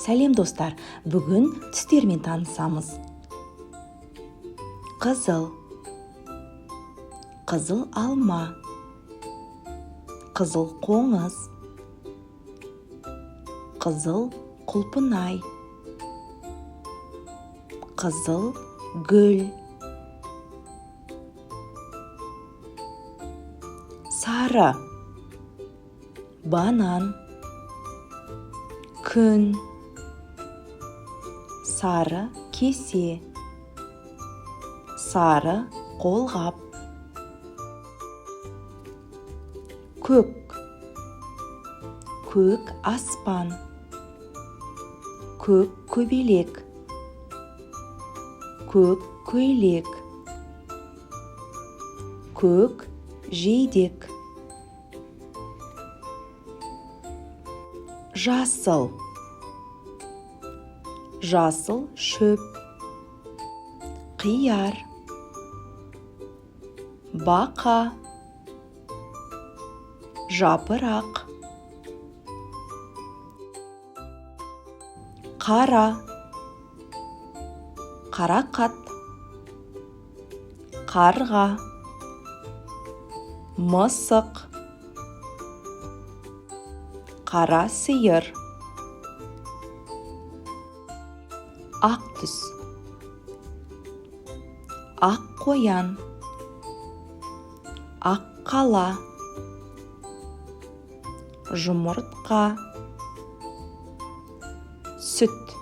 Сәлем достар, бүгін түстермен танысамыз. Қызыл, қызыл алма, қызыл қоңыз, қызыл құлпынай, қызыл гүл, сары, банан, күн, сары кесе, сары қолғап, көк, көк аспан, көк көбелек, көк көйлек, көк жейдек, жасыл, жасыл шөп, қияр, бақа, жапырақ, қара, қарақат, қарға, мысық, қара сиыр, ақ түс, ақ қоян, ақ қала, жұмыртқа, сүт.